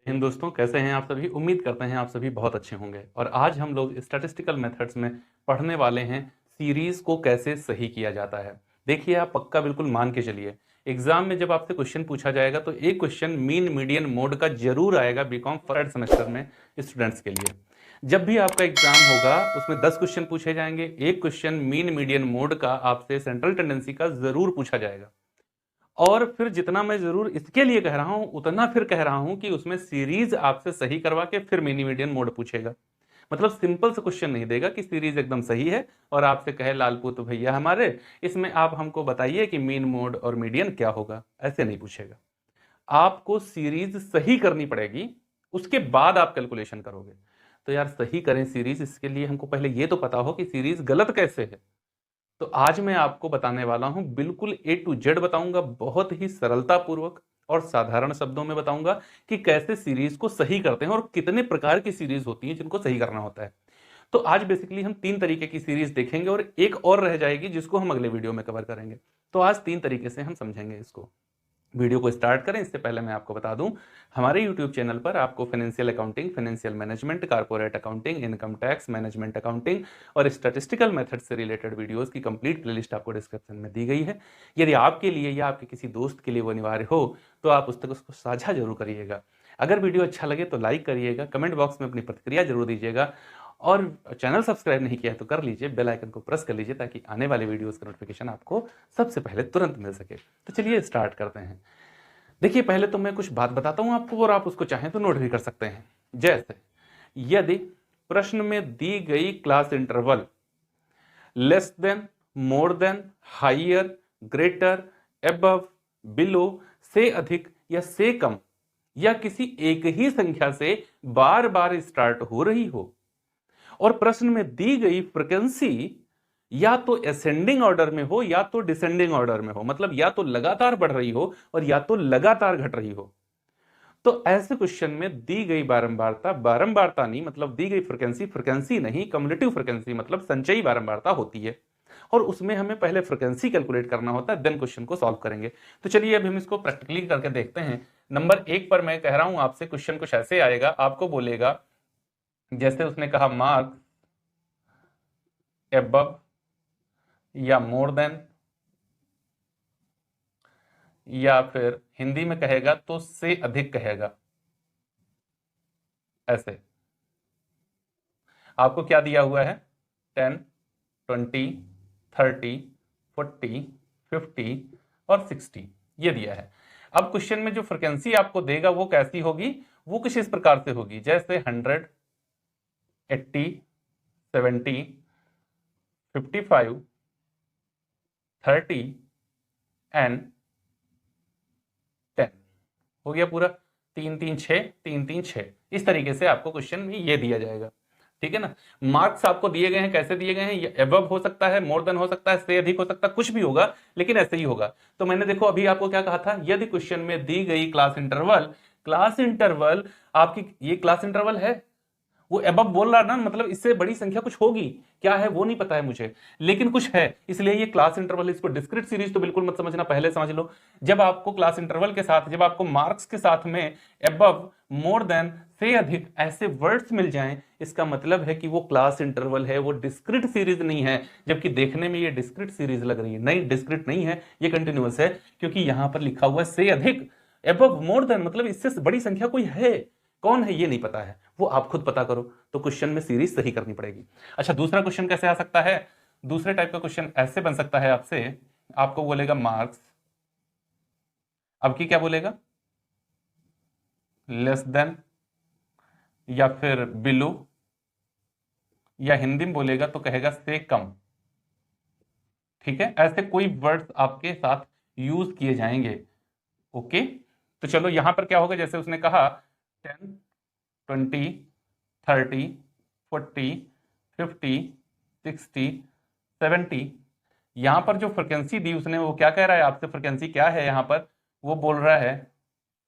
हिंद दोस्तों, कैसे हैं आप सभी। उम्मीद करते हैं आप सभी बहुत अच्छे होंगे। और आज हम लोग स्टैटिस्टिकल मेथड्स में पढ़ने वाले हैं सीरीज को कैसे सही किया जाता है। देखिए, आप पक्का बिल्कुल मान के चलिए, एग्जाम में जब आपसे क्वेश्चन पूछा जाएगा तो एक क्वेश्चन मीन मीडियन मोड का जरूर आएगा बीकॉम थर्ड सेमेस्टर में स्टूडेंट्स के लिए। जब भी आपका एग्जाम होगा उसमें 10 क्वेश्चन पूछे जाएंगे, एक क्वेश्चन मीन मीडियन मोड का आपसे सेंट्रल टेंडेंसी का जरूर पूछा जाएगा। और फिर जितना मैं जरूर इसके लिए कह रहा हूं उतना फिर कह रहा हूं कि उसमें सीरीज आपसे सही करवा के फिर मिनी मीडियन मोड पूछेगा। मतलब सिंपल से क्वेश्चन नहीं देगा कि सीरीज एकदम सही है और आपसे कहे लालपुत भैया हमारे, इसमें आप हमको बताइए कि मीन मोड और मीडियन क्या होगा, ऐसे नहीं पूछेगा। आपको सीरीज सही करनी पड़ेगी, उसके बाद आप कैलकुलेशन करोगे। तो यार सही करें सीरीज, इसके लिए हमको पहले ये तो पता हो कि सीरीज गलत कैसे है। तो आज मैं आपको बताने वाला हूं, बिल्कुल ए टू जेड बताऊंगा, बहुत ही सरलता पूर्वक और साधारण शब्दों में बताऊंगा कि कैसे सीरीज को सही करते हैं और कितने प्रकार की सीरीज होती हैं जिनको सही करना होता है। तो आज बेसिकली हम 3 तरीके की सीरीज देखेंगे और एक और रह जाएगी जिसको हम अगले वीडियो में कवर करेंगे। तो आज 3 तरीके से हम समझेंगे इसको। वीडियो को स्टार्ट करें इससे पहले मैं आपको बता दूं, हमारे YouTube चैनल पर आपको financial accounting, financial management, corporate accounting, income tax, management accounting और स्टैटिस्टिकल मेथड से रिलेटेड वीडियोस की कंप्लीट प्लेलिस्ट आपको डिस्क्रिप्शन में दी गई है। यदि आपके लिए या आपके किसी दोस्त के लिए वो अनिवार्य हो तो आप उस तक उसको साझा जरूर करिएगा। अगर वीडियो अच्छा लगे तो लाइक करिएगा, कमेंट बॉक्स में अपनी प्रतिक्रिया जरूर दीजिएगा और चैनल सब्सक्राइब नहीं किया है तो कर लीजिए, बेल आइकन को प्रेस कर लीजिए ताकि आने वाले वीडियोस का नोटिफिकेशन आपको सबसे पहले तुरंत मिल सके। तो चलिए स्टार्ट करते हैं। देखिए, पहले तो मैं कुछ बात बताता हूं आपको और आप उसको चाहें तो नोट भी कर सकते हैं। जैसे यदि प्रश्न में दी गई class interval less than, more than, higher, greater, above, below, से अधिक या से कम या किसी एक ही संख्या से बार बार स्टार्ट हो रही हो और प्रश्न में दी गई फ्रीक्वेंसी या तो असेंडिंग ऑर्डर में हो या तो डिसेंडिंग ऑर्डर में हो, मतलब या तो लगातार बढ़ रही हो और या तो लगातार घट रही हो, तो ऐसे क्वेश्चन में दी गई बारंबारता, बारंबारता नहीं मतलब दी गई फ्रीक्वेंसी, फ्रीक्वेंसी नहीं कम्युलेटिव फ्रीक्वेंसी मतलब संचयी बारंबारता होती है और उसमें हमें पहले फ्रीक्वेंसी कैलकुलेट करना होता है, देन क्वेश्चन को सॉल्व करेंगे। तो चलिए अब हम इसको प्रैक्टिकली करके देखते हैं। नंबर 1 पर मैं कह रहा हूं आपसे, क्वेश्चन कुछ ऐसे आएगा, आपको बोलेगा जैसे उसने कहा मार्क्स एबव या मोर देन, या फिर हिंदी में कहेगा तो से अधिक कहेगा। ऐसे आपको क्या दिया हुआ है, 10, 20, 30, 40, 50 और 60 ये दिया है। अब क्वेश्चन में जो फ्रीक्वेंसी आपको देगा वो कैसी होगी, वो कुछ इस प्रकार से होगी जैसे 100, 80, 70, 55, 30 एंड 10। हो गया पूरा, 3 3 6, 3 3 6, इस तरीके से आपको क्वेश्चन में ये दिया जाएगा। ठीक है ना। मार्क्स आपको दिए गए हैं, कैसे दिए गए हैं, ये एबव हो सकता है, मोर देन हो सकता है, से अधिक हो सकता है, कुछ भी होगा लेकिन ऐसे ही होगा। तो मैंने देखो अभी आपको क्या कहा था, यदि क्वेश्चन में दी गई क्लास इंटरवल, क्लास इंटरवल आपकी ये क्लास इंटरवल है, वो एबव बोल रहा ना, मतलब इससे बड़ी संख्या कुछ होगी, क्या है वो नहीं पता है मुझे, लेकिन कुछ है इसलिए ये क्लास इंटरवल। इसको डिस्क्रीट सीरीज तो बिल्कुल मत समझना, पहले समझ लो। जब आपको क्लास इंटरवल के साथ, जब आपको मार्क्स के साथ में एबव, मोर देन, से अधिक ऐसे वर्ड्स मिल जाएं, इसका मतलब है कि वो क्लास इंटरवल है, वो डिस्क्रीट सीरीज नहीं है। जबकि देखने में ये डिस्क्रीट सीरीज लग रही है, नहीं डिस्क्रीट नहीं है, ये कंटिन्यूअस है, क्योंकि यहां पर लिखा हुआ है से अधिक, एबव, मोर देन, मतलब इससे बड़ी संख्या कोई है, कौन है ये नहीं पता है, वो आप खुद पता करो। तो क्वेश्चन में सीरीज सही करनी पड़ेगी। अच्छा, दूसरा क्वेश्चन कैसे आ सकता है, दूसरे टाइप का क्वेश्चन ऐसे बन सकता है आपसे, आपको बोलेगा मार्क्स, अब की क्या बोलेगा, लेस देन या फिर बिलो, या हिंदी में बोलेगा तो कहेगा से कम। ठीक है, ऐसे कोई वर्ड्स आपके साथ यूज किए जाएंगे। ओके, तो चलो यहां पर क्या होगा, जैसे उसने कहा 10, 20, 30, 40, 50, 60, 70, यहां पर जो फ्रिक्वेंसी दी उसने, वो क्या कह रहा है आपसे, फ्रिक्वेंसी क्या है यहां पर, वो बोल रहा है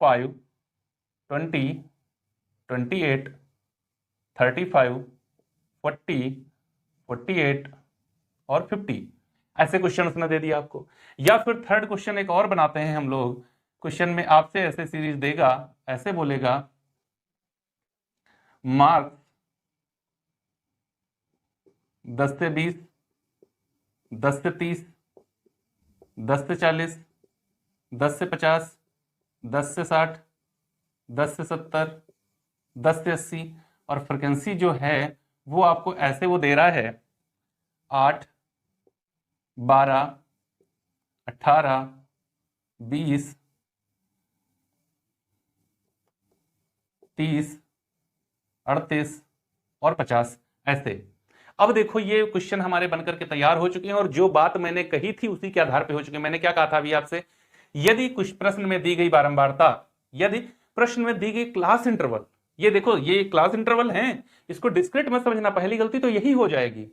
5, 20, 28, 35, 40, 48 और 50, ऐसे क्वेश्चन उसने दे दिया आपको। या फिर थर्ड क्वेश्चन एक और बनाते हैं हम लोग, क्वेश्चन में आपसे ऐसे सीरीज देगा, ऐसे बोलेगा मार्क्स 10 से 20, 10 से 30, 10 से 40, 10 से 50, 10 से 60, 10 से 70, 10 से 80, और फ्रिक्वेंसी जो है वो आपको ऐसे वो दे रहा है 8, 12, 18, 20, 30, 38 और 50 ऐसे। अब देखो ये क्वेश्चन हमारे बनकर के तैयार हो चुके हैं, और जो बात मैंने कही थी उसी के आधार पे हो चुके हैं। मैंने क्या कहा था अभी आपसे, यदि कुछ प्रश्न में दी गई बारंबारता, यदि प्रश्न में दी गई क्लास इंटरवल, ये देखो ये क्लास इंटरवल है, इसको डिस्क्रीट मत समझना, पहली गलती तो यही हो जाएगी।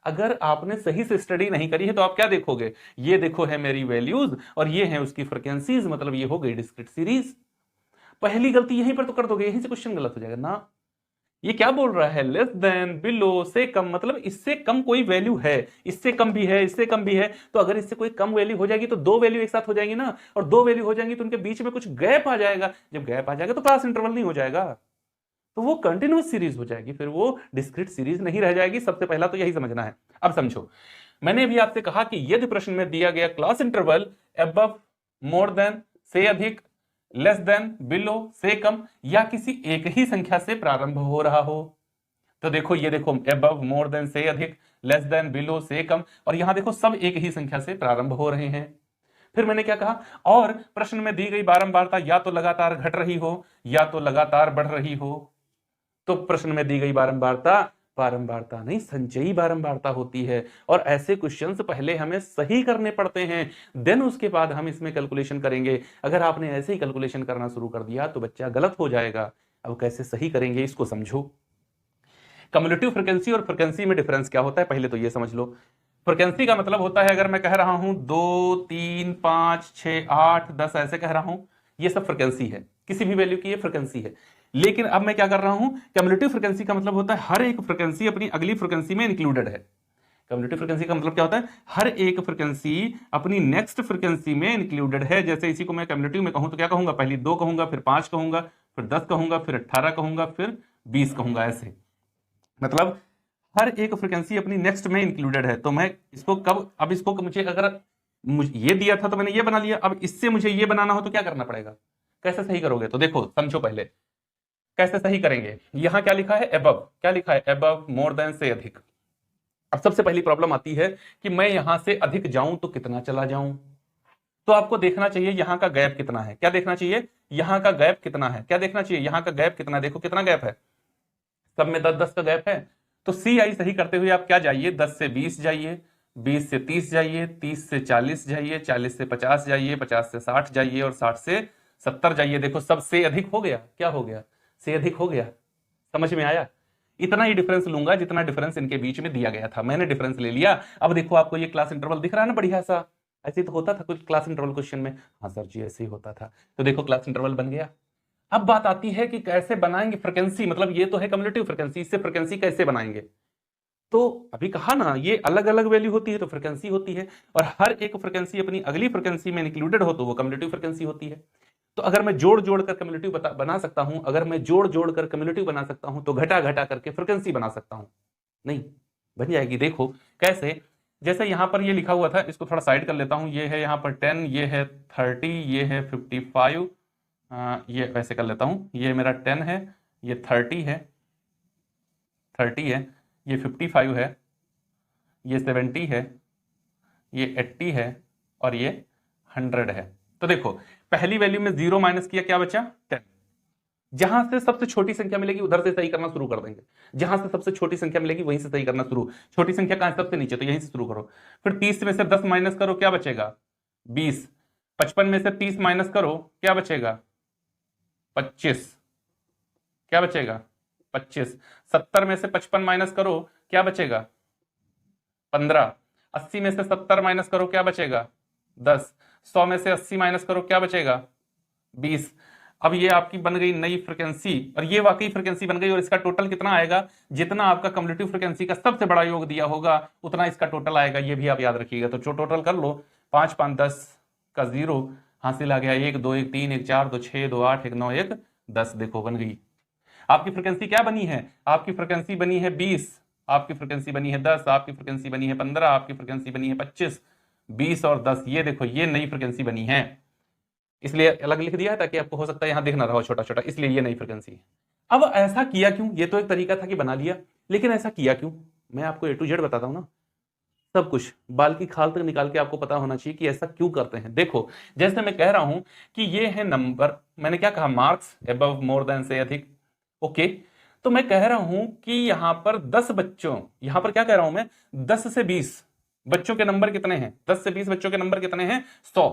अगर आपने सही से स्टडी नहीं करी है तो आप क्या देखोगे, ये देखो है मेरी वैल्यूज और ये है उसकी फ्रिक्वेंसीज, मतलब ये हो गई डिस्क्रीट सीरीज। पहली गलती यहीं पर तो कर दोगे, यहीं से क्वेश्चन गलत हो जाएगा ना। ये क्या बोल रहा है, लेस देन, बिलो, से कम, मतलब इससे कम कोई वैल्यू है, इससे कम भी है, इससे कम भी है। तो अगर इससे कोई कम वैल्यू हो जाएगी तो दो वैल्यू एक साथ हो जाएंगी ना, और दो वैल्यू हो जाएंगी तो उनके बीच में कुछ गैप आ जाएगा। जब गैप आ जाएगा तो क्लास इंटरवल नहीं हो जाएगा, तो वो कंटिन्यूअस सीरीज हो जाएगी, फिर वो डिस्क्रीट सीरीज नहीं रह जाएगी। सबसे पहला तो यही समझना है। अब समझो, मैंने भी आपसे कहा कि यदि प्रश्न में दिया गया class interval above, more than, से अधिक, लेस देन, बिलो, से कम, या किसी एक ही संख्या से प्रारंभ हो रहा हो, तो देखो ये देखो अबव, मोर देन, से अधिक, लेस देन, बिलो, से कम, और यहां देखो सब एक ही संख्या से प्रारंभ हो रहे हैं। फिर मैंने क्या कहा, और प्रश्न में दी गई बारंबारता या तो लगातार घट रही हो या तो लगातार बढ़ रही हो। तो प्रश्न में दी गई बारंबारता बारंबारता नहीं, संचयी बारंबारता होती है, और ऐसे क्वेश्चंस पहले हमें सही करने पड़ते हैं, देन उसके बाद हम इसमें कैलकुलेशन करेंगे। अगर आपने ऐसे ही कैलकुलेशन करना शुरू कर दिया तो बच्चा गलत हो जाएगा। अब कैसे सही करेंगे इसको समझो। कम्युलेटिव फ्रिक्वेंसी और फ्रिक्वेंसी में डिफरेंस क्या होता है पहले तो ये समझ लो। फ्रिक्वेंसी का मतलब होता है, अगर मैं कह रहा हूं 2, 3, 5, 6, 8, 10 ऐसे कह रहा हूं, ये सब फ्रिक्वेंसी है, किसी भी वैल्यू की ये फ्रिक्वेंसी है। लेकिन अब मैं क्या कर रहा हूं, कम्युलेटिव फ्रिक्वेंसी का मतलब होता है हर एक फ्रिक्वेंसी अपनी अगली फ्रिक्वेंसी में इंक्लूडेड है। कम्युलेटिव फ्रिक्वेंसी का मतलब क्या होता है, हर एक फ्रिक्वेंसी अपनी नेक्स्ट फ्रिक्वेंसी में इंक्लूडेड है। जैसे इसी को मैं कम्युलेटिव में कहूं तो क्या कहूंगा, पहले 2 कहूंगा, फिर 5 कहूंगा, फिर 10 कहूंगा, फिर 18 कहूंगा, फिर 20 कहूंगा, ऐसे। मतलब हर एक फ्रिक्वेंसी अपनी नेक्स्ट में इंक्लूडेड है। तो मैं इसको कब, अब इसको मुझे अगर मुझे ये दिया था तो मैंने ये बना लिया, अब इससे मुझे ये बनाना हो तो क्या करना पड़ेगा, कैसे सही करोगे, तो देखो समझो पहले कैसे सही करेंगे। यहां क्या लिखा है, अबव, क्या लिखा है, अबव, मोर देन, से अधिक। अब सबसे पहली प्रॉब्लम आती है कि मैं यहां से अधिक जाऊं तो कितना चला जाऊं। तो आपको देखना चाहिए यहां का गैप कितना है, क्या देखना चाहिए, यहां का गैप कितना है, क्या देखना चाहिए, यहां का गैप कितना है। देखो कितना गैप है, सब में 10-10 का गैप है। तो सी आई सही करते हुए आप क्या जाइए, 10 से 20 जाइए, 20 से 30 जाइए, 30 से 40 जाइए, 40 से 50 जाइए, 50 से 60 जाइए, और 60 से 70 जाइए। देखो सब से अधिक हो गया, क्या हो गया, से अधिक हो गया। समझ में आया, इतना ही डिफरेंस लूंगा जितना डिफरेंस इनके बीच में दिया गया था, मैंने डिफरेंस ले लिया। अब देखो आपको ये क्लास इंटरवल दिख रहा है ना, बढ़िया सा, ऐसे तो होता था कुछ क्लास इंटरवल क्वेश्चन में। हाँ सर जी ऐसे ही होता था। तो देखो क्लास इंटरवल बन गया। अब बात आती है कि कैसे बनाएंगे फ्रिक्वेंसी, मतलब ये तो है कम्युलेटिव फ्रिक्वेंसी, इससे फ्रिक्वेंसी कैसे बनाएंगे। तो अभी कहा ना ये अलग अलग वैल्यू होती है तो फ्रिक्वेंसी होती है, और हर एक फ्रिक्वेंसी अपनी अगली फ्रिक्वेंसी में इंक्लूडेड हो तो वो कम्युलेटिव फ्रिक्वेंसी होती है। तो अगर मैं जोड़ जोड़ कर कम्युलेटिव बना सकता हूं, अगर मैं जोड़ जोड़ कर कम्युलेटिव बना सकता हूं तो घटा घटा करके फ्रिक्वेंसी बना सकता हूं, नहीं बन जाएगी। देखो कैसे, जैसे यहां पर ये लिखा हुआ था, इसको थोड़ा साइड कर लेता हूं, ये है यहां पर 10, ये है 30, ये है 55, ये वैसे कर लेता हूं, ये मेरा 10 है, ये 30 है, 30 है, ये 55 है, ये 70 है, ये 80 है, और ये 100 है। तो देखो पहली वैल्यू में 0 माइनस किया, क्या बचा, 10। जहां से सबसे छोटी संख्या मिलेगी उधर से सही करना शुरू कर देंगे, जहां से सबसे छोटी संख्या मिलेगी वहीं से सही करना शुरू। छोटी संख्या कहां है, सबसे नीचे, तो यहीं से शुरू करो। फिर 30 में से 10 माइनस करो, क्या बचेगा, 20। 55 में से 30 माइनस करो, क्या बचेगा, 25, क्या बचेगा, 25। 70 में से 55 माइनस करो, क्या बचेगा, 15। 80 में से 70 माइनस करो, क्या बचेगा, 10। 100 में से 80 माइनस करो, क्या बचेगा, 20। अब ये आपकी बन गई नई फ्रिक्वेंसी, और ये वाकई फ्रिक्वेंसी बन गई, और इसका टोटल कितना आएगा, जितना आपका कम्युलेटिव फ्रिक्वेंसी का सबसे बड़ा योग दिया होगा उतना इसका टोटल आएगा, ये भी आप याद रखिएगा। तो जो टोटल कर लो, 5 5 10 का 0 हासिल आ गया, 1 2 1 3 1 4 2 6 2 8 1 9 1 10, देखो बन गई। आपकी फ्रिक्वेंसी क्या बनी है? आपकी फ्रिक्वेंसी बनी है 20, आपकी फ्रिक्वेंसी बनी है 10, आपकी फ्रिक्वेंसी बनी है 15, आपकी फ्रिक्वेंसी बनी है 25, 20 और 10, ये देखो ये नई फ्रिक्वेंसी बनी है। इसलिए अलग लिख दिया है ताकि आपको हो सकता है यहां दिख ना रहा हो छोटा छोटा, इसलिए ये नई फ्रिक्वेंसी है। अब ऐसा किया क्यों? ये तो एक तरीका था कि बना लिया, लेकिन ऐसा किया क्यों? मैं आपको A to Z बताता हूं ना, सब कुछ बाल की खाल तक निकाल के आपको पता होना चाहिए कि ऐसा क्यों करते हैं। देखो, जैसे मैं कह रहा हूं कि ये है नंबर, मैंने क्या कहा, मार्क्स एबव मोर देन से अधिक, ओके। तो मैं कह रहा हूं कि यहां पर 10 बच्चों, यहां पर क्या कह रहा हूं मैं, 10 से 20 बच्चों के नंबर कितने हैं? 10 से 20 बच्चों के नंबर कितने हैं? 100,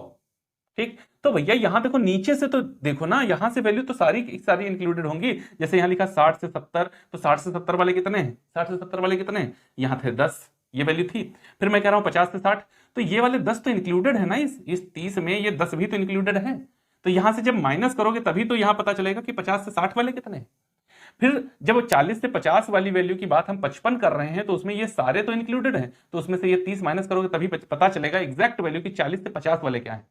ठीक। तो भैया यहां देखो नीचे से तो देखो ना, यहां से वैल्यू तो सारी सारी इंक्लूडेड होंगी। जैसे यहां लिखा 60 से 70, तो 60 से 70 वाले कितने हैं? 60 से 70 वाले कितने हैं? यहां थे 10, ये वैल्यू थी। फिर मैं कह रहा हूं 50 से 60, तो ये वाले 10 तो इंक्लूडेड है ना, इस 30 में ये 10 भी तो इंक्लूडेड है। तो यहां से जब माइनस करोगे तभी तो यहां पता चलेगा कि 50 से 60 वाले कितने हैं। फिर जब 40 से 50 वाली वैल्यू की बात हम 55 कर रहे हैं, तो उसमें ये सारे तो इंक्लूडेड हैं, तो उसमें से ये 30 माइनस करोगे तभी पता चलेगा एग्जैक्ट वैल्यू कि 40 से 50 वाले क्या है।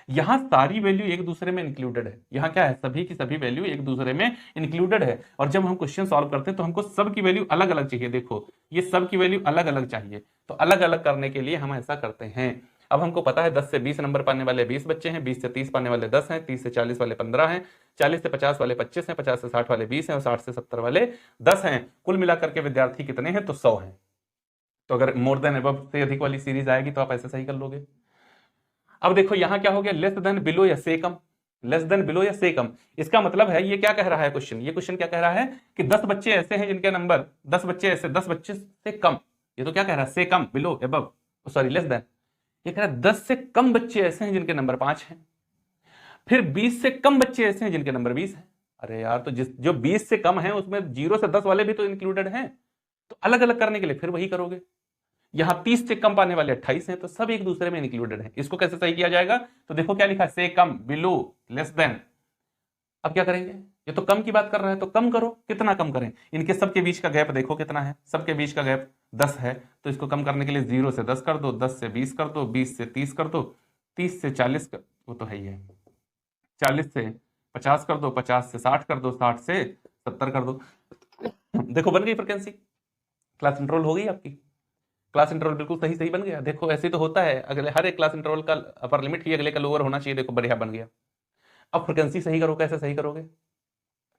यहां सारी वैल्यू एक दूसरे में इंक्लूडेड है, यहां क्या है, सभी की सभी वैल्यू एक दूसरे में इंक्लूडेड है। और जब हम क्वेश्चन सॉल्व करते हैं तो हमको सब की वैल्यू अलग अलग चाहिए। देखो ये सब की वैल्यू अलग अलग चाहिए, तो अलग अलग करने के लिए हम ऐसा करते हैं। अब हमको पता है 10 से 20 नंबर पाने वाले 20 बच्चे हैं, 20 से 30 पाने वाले 10 हैं, 30 से 40 वाले 15 हैं, 40 से 50 वाले 25 हैं, 50 से 60 वाले 20 हैं और 60 से 70 वाले 10 हैं। कुल मिलाकर के विद्यार्थी कितने हैं? तो 100 हैं। तो अगर मोर देन एबव से अधिक वाली सीरीज आएगी तो आप ऐसे सही कर लोगे। अब देखो यहां क्या हो गया, लेस देन बिलो या से कम, लेस देन बिलो या से कम। इसका मतलब है ये क्या कह रहा है क्वेश्चन, ये क्वेश्चन क्या कह रहा है कि 10 बच्चे ऐसे हैं जिनके नंबर, 10 बच्चे ऐसे, 10 बच्चे से कम, ये तो क्या कह रहा है, से कम, below above, sorry less than. ये कह रहा है 10 से कम बच्चे ऐसे हैं जिनके नंबर 5 हैं। फिर 20 से कम बच्चे ऐसे हैं जिनके नंबर 20 हैं। अरे यार, तो जो 20 से कम है उसमें 0 से 10 वाले भी तो इंक्लूडेड हैं। तो अलग अलग करने के लिए फिर वही करोगे। यहां 30 से कम पाने वाले 28 हैं, तो सब एक दूसरे में इंक्लूडेड है। इसको कैसे सही किया जाएगा? तो देखो क्या लिखा है, से कम, बिलो, लेस देन। अब क्या करेंगे, ये तो कम की बात कर रहा है तो कम करो। कितना कम करें? इनके सबके बीच का गैप देखो कितना है, सबके बीच का गैप 10 है। तो इसको कम करने के लिए 0 से 10 कर दो, 10 से 20 कर दो, 20 से 30 कर दो, 30 से 40 कर, वो तो है ही है, 40 से 50 कर दो, 50 से 60 कर दो, 60 से 70 कर दो। देखो बन गई फ्रिक्वेंसी, क्लास इंटरवल हो गई आपकी। क्लास इंटरवल बिल्कुल सही सही बन गया। देखो ऐसे तो होता है, अगले हर एक क्लास इंटरवल का अपर लिमिट ही अगले का लोअर होना चाहिए। देखो बढ़िया बन गया। अब फ्रिक्वेंसी सही करो, कैसे सही करोगे?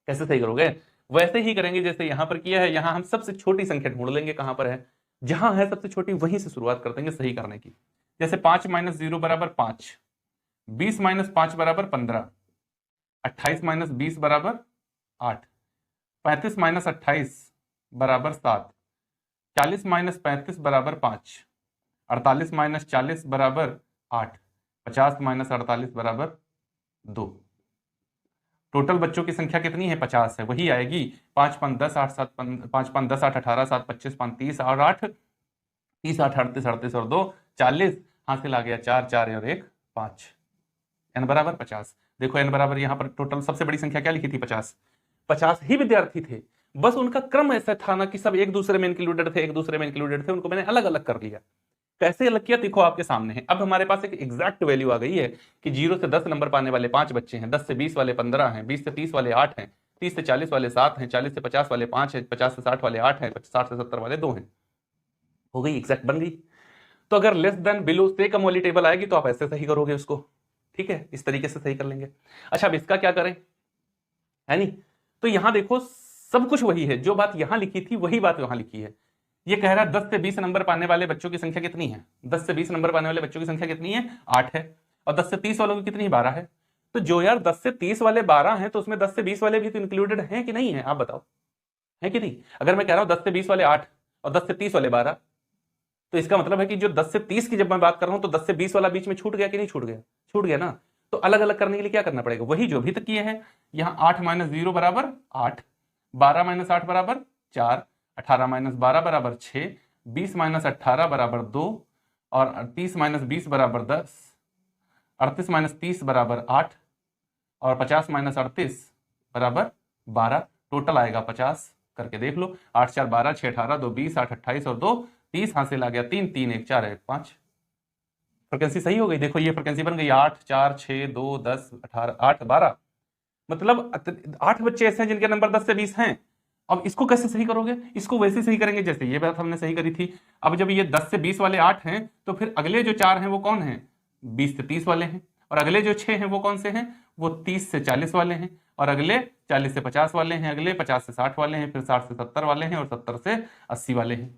कैसे सही करोगे? वैसे ही करेंगे जैसे यहां पर किया है। यहां हम सबसे छोटी संख्या ढूंढ लेंगे, कहां पर है, जहां है सबसे छोटी वहीं से शुरुआत कर देंगे सही करने की। जैसे 5 माइनस 0 बराबर 5, 20 माइनस 5 बराबर 15, 28 माइनस 20 बराबर 8, 35 माइनस 28 बराबर 7, 40 माइनस 35 बराबर 5, 48 माइनस 40 बराबर 8, 50 माइनस 48 बराबर 2। टोटल बच्चों की संख्या कितनी है? 50 है, वही आएगी। 5 5 10 8 7 5 5 10 8 18 7 25 5 30 और 8 30 8 38 38 और 2 40। हासिल आ गया 4 4 और 1 5, n बराबर 50। देखो n बराबर यहाँ पर टोटल सबसे बड़ी संख्या क्या लिखी थी? 50। 50 ही विद्यार्थी थे, बस उनका क्रम ऐसा था ना कि सब एक दूसरे में इंक्लूडेड थे, एक दूसरे में इंक्लूडेड थे, उनको मैंने अलग अलग कर लिया। कैसे अलग किया देखो आपके सामने है। अब हमारे पास एक एग्जैक्ट वैल्यू आ गई है कि 0 से 10 नंबर पाने वाले 5 बच्चे हैं, 10 से 20 वाले 15 हैं, 20 से 30 वाले 8 हैं, 30 से 40 वाले 7 हैं, 40 से 50 वाले 5 हैं, 50 से 60 वाले 8 हैं, 60 से 70 वाले 2 हैं। हो गई, एग्जैक्ट बन गई। तो अगर लेस देन बिलो से कम वाली टेबल आएगी तो आप ऐसे सही करोगे उसको, ठीक है, इस तरीके से सही कर लेंगे। अच्छा अब इसका क्या करें, है नहीं? तो यहां देखो सब कुछ वही है, जो बात यहां लिखी थी वही बात वहां लिखी है। ये कह रहा है 10 से 20 नंबर पाने वाले बच्चों की संख्या कितनी है? 10 से 20 नंबर पाने वाले बच्चों की संख्या कितनी है? 8 है। और 10 से 30 वालों की कितनी? 12 है। तो जो यार 10 से 30 वाले 12 हैं, तो उसमें 10 से 20 वाले भी तो इंक्लूडेड हैं कि नहीं है? आप बताओ, है कि नहीं? अगर मैं कह रहा हूं 10 से 20 वाले 8 और 10 से 30 वाले 12, तो इसका मतलब है कि जो 10 से 30 की जब मैं बात कर रहा हूं तो 10 से 20 वाला बीच में छूट गया कि नहीं छूट गया? छूट गया ना। तो अलग अलग करने के लिए क्या करना पड़ेगा? वही जो अभी तक किए हैं। यहां 8 माइनस 0 बराबर 8, 12 माइनस 8 बराबर 4, 18 माइनस 12 बराबर 6, 20 माइनस 18 बराबर 2 और 30 माइनस 20 बराबर 10, 38 माइनस 30 बराबर 8 और 50 माइनस 38 बराबर 12। टोटल आएगा 50। करके देख लो, 8 4 12, 6 18, 2 20, 8 28 और 2 30। हासिल आ गया 3 3 1 4 1 5। फ्रिक्वेंसी सही हो गई। देखो ये फ्रिक्वेंसी बन गई 8 4 6 2 10 18 8 12। मतलब 8 बच्चे ऐसे हैं जिनके नंबर 10 से 20 हैं। अब इसको कैसे सही करोगे? इसको वैसे सही करेंगे जैसे ये बात हमने सही करी थी। अब जब ये 10 से 20 वाले 8 हैं तो फिर अगले जो 4 हैं वो कौन हैं? 20 से 30 वाले हैं। और अगले जो 6 हैं वो कौन से हैं? वो 30 से 40 वाले हैं। और अगले 40 से 50 वाले हैं, अगले 50 से 60 वाले हैं, फिर 60 से 70 वाले हैं और 70 से 80 वाले हैं।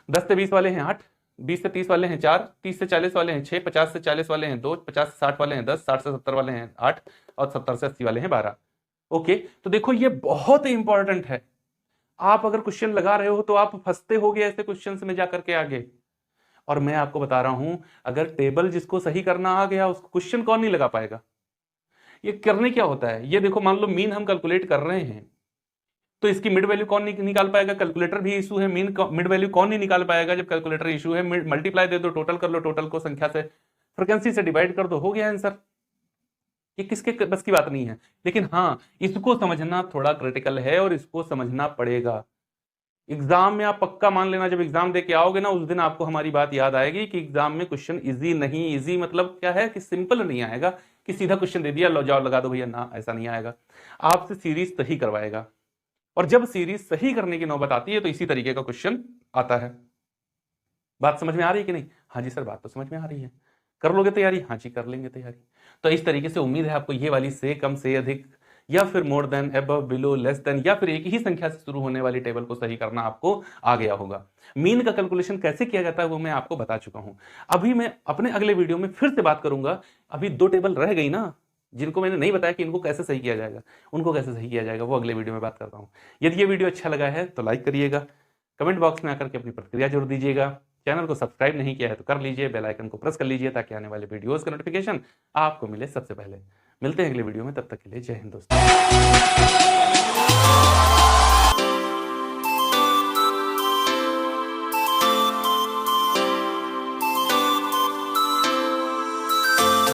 10 से 20 वाले हैं 8, 20 से 30 वाले हैं 4, 30 से 40 वाले हैं 6, 50 से 40 वाले हैं 2, 50 से 60 वाले हैं 10, 60 से 70 वाले हैं 8 और 70 से 80 वाले हैं 12। ओके, तो देखो ये बहुत इंपॉर्टेंट है। आप अगर क्वेश्चन लगा रहे हो तो आप फंसते होगे ऐसे क्वेश्चन में जाकर के आगे। और मैं आपको बता रहा हूं, अगर टेबल जिसको सही करना आ गया उसको क्वेश्चन कौन नहीं लगा पाएगा? ये करने क्या होता है, ये देखो मान लो मीन हम कैलकुलेट कर रहे हैं तो इसकी मिड वैल्यू कौन निकाल पाएगा? कैलकुलेटर भी इशू है, मिड वैल्यू कौन नहीं निकाल पाएगा जब कैलकुलेटर इशू है? मल्टीप्लाई दे दो, टोटल कर लो, टोटल को संख्या से फ्रीक्वेंसी से डिवाइड कर दो, हो गया आंसर। ये किसके बस की बात नहीं है, लेकिन हाँ इसको समझना थोड़ा क्रिटिकल है और इसको समझना पड़ेगा। एग्जाम में आप पक्का मान लेना, जब एग्जाम दे के आओगे ना उस दिन आपको हमारी बात याद आएगी कि एग्जाम में क्वेश्चन इजी नहीं, इजी मतलब क्या है कि सिंपल नहीं आएगा कि सीधा क्वेश्चन दे दिया लो जाओ लगा दो भैया, ना ऐसा नहीं आएगा। आपसे सीरीज सही करवाएगा और जब सीरीज सही करने की नौबत आती है तो इसी तरीके का क्वेश्चन आता है। बात समझ में आ रही है कि नहीं? हाँ जी सर बात तो समझ में आ रही है। कर लोगे तैयारी? हाँ जी कर लेंगे तैयारी। तो इस तरीके से उम्मीद है आपको ये वाली से कम से अधिक या फिर more than, above, below, less than या फिर एक ही संख्या से शुरू होने वाली टेबल को सही करना आपको आ गया होगा। मीन का कैलकुलेशन कैसे किया जाता है वो मैं आपको बता चुका हूं। अभी मैं अपने अगले वीडियो में फिर से बात करूंगा। अभी 2 टेबल रह गई ना जिनको मैंने नहीं बताया कि इनको कैसे सही किया जाएगा, उनको कैसे सही किया जाएगा वो अगले वीडियो में बात करता हूं। यदि ये वीडियो अच्छा लगा है तो लाइक करिएगा, कमेंट बॉक्स में आकर के अपनी प्रतिक्रिया जरूर दीजिएगा। चैनल को सब्सक्राइब नहीं किया है तो कर लीजिए, बेल आइकन को प्रेस कर लीजिए ताकि आने वाले वीडियोस का नोटिफिकेशन आपको मिले सबसे पहले। मिलते हैं अगले वीडियो में, तब तक के लिए जय हिंद दोस्तों।